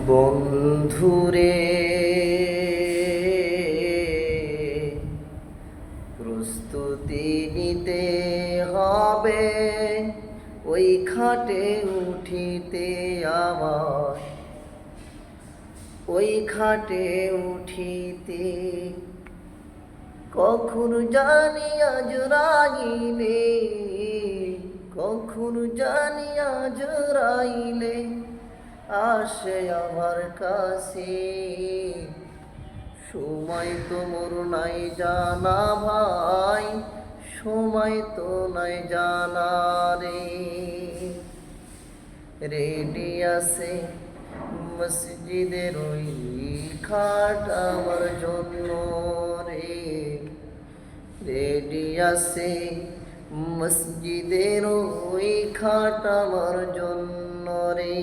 বন্ধুরে প্রস্তুতি নিতে হবে, ওই খাটে উঠিতে আমার, ওই খাটে উঠিতে। কখন জানি আজ রাইলে, কখন জানি আজ রাইলে আসে আমার কাছে। সময় তো মোর নাই জানা ভাই, সময় তো নাই জানা রে। রেডি আছে মসজিদের ওই খাট আমার জন্য রে। রেডি আছে মসজিদের ওই খাট আমার জন্য রে।